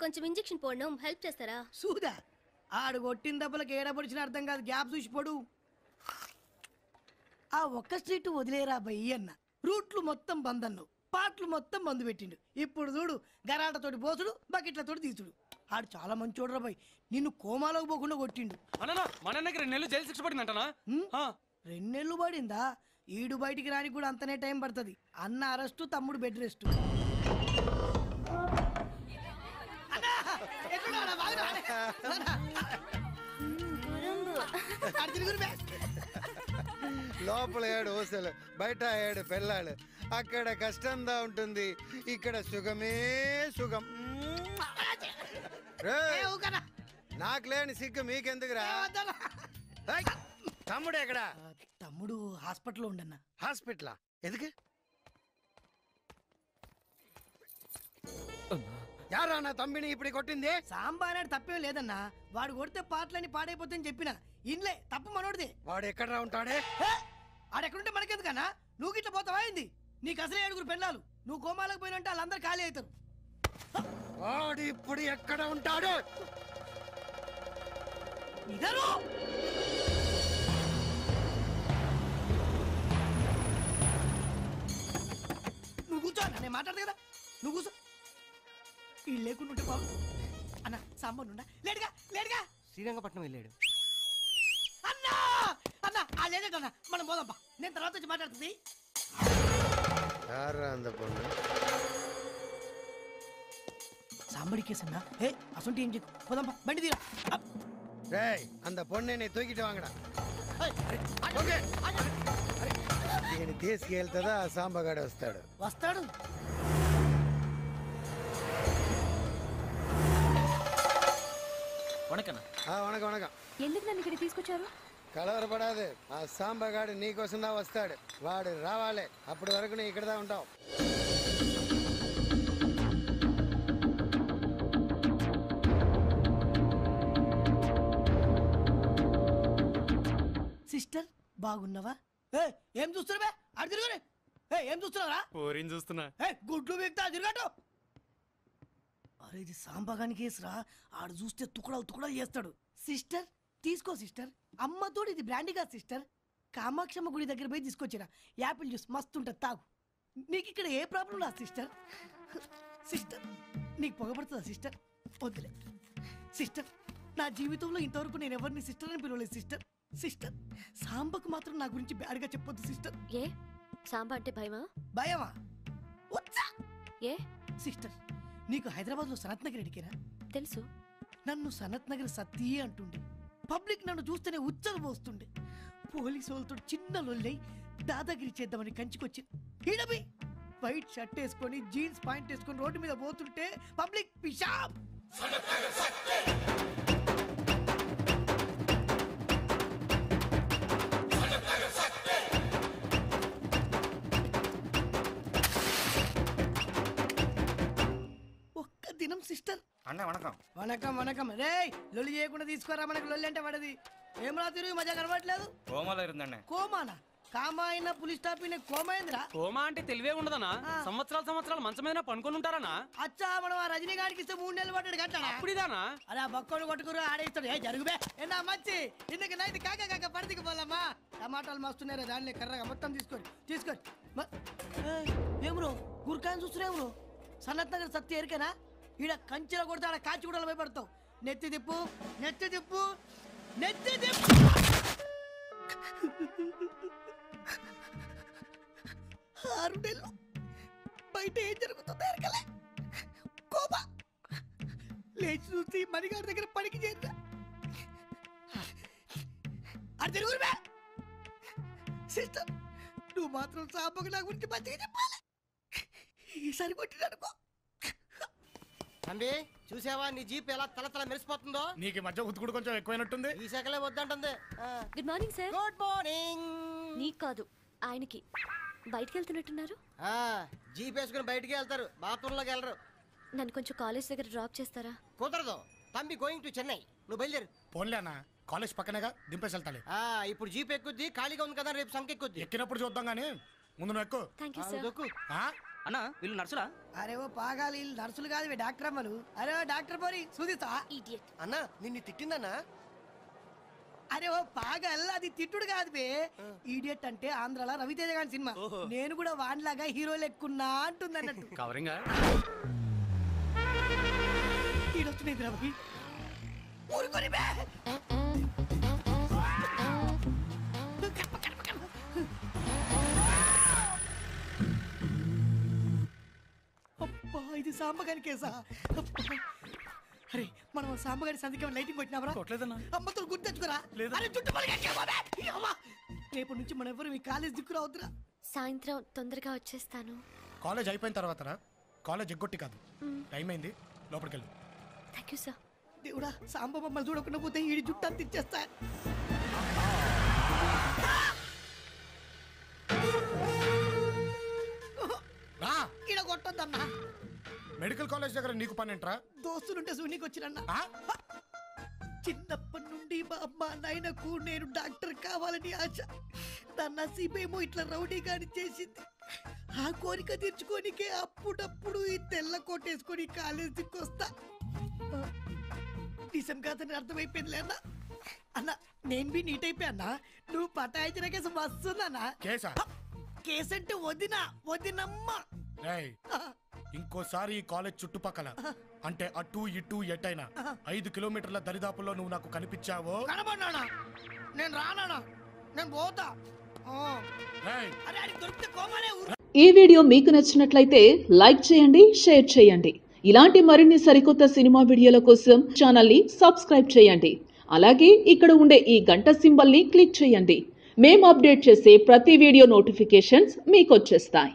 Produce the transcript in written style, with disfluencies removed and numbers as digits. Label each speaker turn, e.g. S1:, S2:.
S1: కొంచెం injection పోడడం help చేస్తారా?
S2: సూదా ఆడు కొట్టిన దెబ్బలకు ఏడపడిచిన అర్థం కాదు, గ్యాప్ చూసిపోడు. ఆ ఒక్క స్ట్రీట్ వదిలేరా బయ్యి అన్న. రూట్లు మొత్తం బంద్ అన్నావు, పాటలు మొత్తం బంద్ పెట్టిండు. ఇప్పుడు చూడు, గరాటతోటి పోసుడు, బకెట్లతోటి తీసుడు. ఆడు చాలా మంచోడు రా బయ్, నిన్ను కోమాలోకి పోకుండా కొట్టిండు.
S3: మన 2 నెలలు జైలు శిక్ష పడిందంటనా?
S2: 2 నెలలు పడిందా? ఈడు బయటికి రానికి కూడా అంతనే టైం పడుతుంది. అన్న అరెస్టు, తమ్ముడు బెడ్ రెస్ట్.
S4: లోపల 7 ఊసలు, బయట 7 పెళ్ళాలు. అక్కడ కష్టంగా ఉంటుంది, ఇక్కడ సుఖమే సుఖం. నాకు లేని సిగ్గు మీకెందుకురా? తమ్ముడు ఎక్కడా?
S2: తమ్ముడు హాస్పిటల్లో ఉండన్నా.
S4: హాస్పిటలా? ఎందుకు? యారా నా తమ్మిని ఇప్పుడు కొట్టింది?
S2: సాంబా అనేది తప్పేం లేదన్నా, వాడు కొడితే పాటలని పాడైపోతాయని చెప్పిన ఇన్లే, తప్పు మనోడిదే.
S4: వాడు ఎక్కడరా ఉంటాడే?
S2: ఆడెక్కడుంటే మనకెందుకన్నా? నువ్వు గిట్ల పోతావా అయింది? నీకు అసలే 7 పెళ్ళాలు, నువ్వు కోమాలకు పోయినంటే వాళ్ళందరూ ఖాళీ అవుతారు.
S4: వాడు ఇప్పుడు ఎక్కడ ఉంటాడు?
S2: ఇదరు నువ్వు కూర్చో, నేను మాట్లాడదు కదా, నువ్వు కూర్చో. ఈ లేకుండా బాబు అన్న సాంబార్ లేడుగా లేడుగా
S5: శ్రీరంగపట్నం వెళ్ళాడు.
S2: అన్నా అన్న ఆ లేదన్నా, మనం పోదాంపా, నేను తర్వాత వచ్చి మాట్లాడుతుంది. సాంబడి కేసు అన్నా, ఏ అసలు ఏం చెప్పు, పోదాంపా, బండి తీరా.
S4: அந்த பொண்ணை நீ தூக்கிட்டு வாங்கடா. దీన్ని తీసుకెళ్తుందా సాంబగాడు వస్తాడు.
S3: వణకం వణకం.
S1: ఎందుకు నన్ను ఇక్కడ తీసుకొచ్చారు?
S4: కలవరపడాదు, ఆ సాంబగాడు నీకోసం దా వస్తాడు. వాడు రావాలి, అప్పటి వరకు నీ ఇక్కడదా ఉంటావు.
S2: సిస్టర్ బాగున్నావా? ఏం చూస్తున్నావే? అటు తిరుగురే. ఏం చూస్తున్నారా?
S3: పోరిని చూస్తున్నా.
S2: గుడ్లు వీక్తా తిరగటు. అరే ఇది సాంబగాని కేసురా, ఆడు చూస్తే తుకడాలు తుకడాలు చేస్తాడు. సిస్టర్ తీసుకో సిస్టర్, అమ్మతోడు ఇది బ్రాండీగా సిస్టర్. కామాక్షమ్మ గుడి దగ్గర పోయి తీసుకొచ్చిరా, యాపిల్ జ్యూస్ మస్తు ఉంటుంది, తాగు. నీకు ఇక్కడ ఏ ప్రాబ్లం రా సిస్టర్? సిస్టర్ నీకు పొగపడుతుందా సిస్టర్? వద్దులే సిస్టర్, నా జీవితంలో ఇంతవరకు నేను ఎవరిని సిస్టర్ అని పిలవలేదు సిస్టర్. సిస్టర్ సాంబకు మాత్రం నా గురించి బ్యాడ్గా చెప్పొద్దు సిస్టర్.
S1: ఏ సాంబా అంటే భయమా?
S2: భయమా?
S1: ఏ
S2: సిస్టర్ నీకు హైదరాబాద్ లో సనత్ నగర్ ఎడికేనా?
S1: తెలుసు.
S2: నన్ను సనత్ నగర్ సతీ అంటుండే, పబ్లిక్ నన్ను చూస్తేనే ఉచ్చలు పోస్తుండే. పోలీసు వాళ్ళతో చిన్న లొల్లై దాదాగిరి చేద్దామని కంచికొచ్చి ఈడబి వైట్ షర్ట్ వేసుకొని జీన్స్ పాయింట్ వేసుకొని రోడ్డు మీద పోతుంటే పబ్లిక్ పిషాబ్. ఒక్క దినం సిస్టర్.
S5: వణకం
S2: వణకం వణకం. రే లొల్లి చేయకుండా తీసుకోరా, మనకు లొల్లి అంటే పడది. ఏం రా తిరుగు మజా కనబడట్లేదు. కోమానా? కామా అయినా పులి స్టాప్ కోమైందిరా.
S3: కోమా అంటే తెలివే ఉండదనా? సంవత్సరాలు మంచం మీద పనుకొని ఉంటారనా?
S2: అచ్చా మనం ఆ రజనీకాంత్కి ఇస్తే 3 నెలలు పడ్డాడు కట్టా.
S3: అప్పుడిదానా?
S2: అరే ఆ బక్కోడు కొట్టుకురు ఆడేస్తాడు. ఏ జరుగుబే ఎన్నా మంచి ఇందుకు నైట్ కాక పడిదికి పోలమ్మా. టమాటాలు మస్తున్నారా దానిలో కర్రగా మొత్తం తీసుకొని ఏం బ్రో గుర్కాయని చూస్తున్నావు బ్రో? సనత్ నగర్ సత్య ఎరికేనా? ఈడ కంచెలో కొడితే ఆడ కాచి కూడా భయపడతావు. నెత్తి తిప్పు నెత్తి తిప్పు నెత్తి తిప్పు. 6 నెలలు బయట ఏం జరుగుతుందో ఎరకలే. కోపా లేచి చూసి మణిగారి దగ్గర పనికి చేద్దా. అది తిరుగురుబే. సిస్టర్ నువ్వు మాత్రం సాంబకు నా గురించి మంచిగా చెప్పాలి. ఈసారి కొట్టిననుకో.
S5: తండ్రి చూసావా నీ జీప్ ఎలా తల మెరిసిపోతుందో?
S6: నీకు మధ్య ఉతుకుడు కొంచెం ఎక్కువైనట్టుంది.
S5: ఈ శాఖలే వద్దంటుంది.
S1: Good morning sir.
S5: Good morning.
S1: నీకు కాదు ఆయనకి. బయటికి వెళ్తున్నట్టున్నారు.
S5: జీప్ వేసుకుని బయటికి వెళ్తారు, బాత్రూంలోకి వెళ్ళరు.
S1: నన్ను కొంచెం కాలేజ్ దగ్గర డ్రాప్ చేస్తారా?
S5: కుదరదు, తంబి గోయింగ్ టు చెన్నై. నువ్వు బయలుదేరు.
S6: పోన్లే అన్న, కాలేజ్ పక్కనేగా, దింపేసి వెళ్తాలి.
S5: ఇప్పుడు జీప్ ఎక్కుద్ది, ఖాళీగా ఉంది కదా, రేపు సంఖ్య ఎక్కుద్ది.
S6: ఎక్కినప్పుడు చూద్దాం గానీ ముందు నువ్వు ఎక్కు.
S1: Thank you sir.
S7: అన్న వీళ్ళు నర్సులా?
S2: అరే ఓ పాగాలి వీళ్ళు నర్సులు కాదు డాక్టర్ అమ్మలు. అరే ఓ డాక్టర్ పోరి సూదిస్తా.
S1: ఇడియట్.
S5: అన్న నిన్ను తిట్టిందన్నా?
S2: అరే ఓ పాగల్ అది తిట్టుడు కాదు బే. ఈడియట్ అంటే ఆంధ్రాలో రవితేజ గారి సినిమా. నేను కూడా వాన్లాగా హీరో లెక్కున్నా అంటుంది అన్నట్టు.
S3: కవరింగ్
S2: ఈడొస్తున్నాయి రవి. ఊరుకొని బే. అబ్బా ఇది సాంబగారి కేసా? అరే మనం సాంబగారి సంతకం లైటింగ్ కొట్టినావరా?
S3: కొట్టలేదన్నా.
S2: అమ్మతో గుర్తు తెచ్చుకోరా. అరే చుట్టూ రేపటి నుంచి మనం ఎవరు మీ కాలేజ్ దిక్కు రావద్దురా.
S1: సాయంత్రం తొందరగా వచ్చేస్తాను.
S6: కాలేజ్ అయిపోయిన తర్వాత రా. కాలేజ్ ఎగ్గొట్టి కాదు. టైం అయింది, లోపలికి వెళ్ళు.
S1: Thank you sir.
S2: దేవుడా సాంబ మమ్మల్ని చూడకుండా పోతే ఈ జుట్టు అంత ఇచ్చేస్తా.
S6: రా.
S2: ఈడ కొట్టొద్దన్నా.
S6: మెడికల్ కాలేజ్ దగ్గర నీకు పని ఏంట్రా?
S2: దోస్తులుంటే సూనికి వచ్చిరన్నా.
S6: ఆ?
S2: చిన్నప్పటి నుండి మా అమ్మ నాయనకు నేను డాక్టర్ కావాలని ఆశ. నా నసీబేమో ఇట్లా రౌడీగాని చేసింది. ఆ కోరిక తీర్చుకోనికే అప్పుడప్పుడు ఈ తెల్ల కోటేసుకొని కాలేజ్ దిక్కొస్తా. నిజం కాదని అర్థమైపోయింది అన్న. అన్న నేను బి నీట్ అయిపోయా అన్న. నువ్వు పటాయించిన కేసు వస్తుందన్నా.
S6: కేసా?
S2: కేసంటే వదినమ్మ.
S6: రేయ్, ఇంకోసారి ఈ కాలేజ్ చుట్టుపక్కల అంటే అటు ఇటు ఎటైనా 5 కిలోమీటర్ల దరిదాపుల్లో నువ్వు నాకు కనిపించావో
S2: కనబడినా నేను రానా, నేను పోతా.
S6: రేయ్,
S2: అరే అది దొరికితే కోమాలే.
S8: ఈ వీడియో మీకు నచ్చినట్లయితే లైక్ చేయండి, షేర్ చేయండి. ఇలాంటి మరిన్ని సరికొత్త సినిమా వీడియోల కోసం ఛానల్ని సబ్స్క్రైబ్ చేయండి. అలాగే ఇక్కడ ఉండే ఈ గంట సింబల్ని క్లిక్ చేయండి. మేము అప్డేట్ చేసే ప్రతి వీడియో నోటిఫికేషన్స్ మీకు వచ్చేస్తాయి.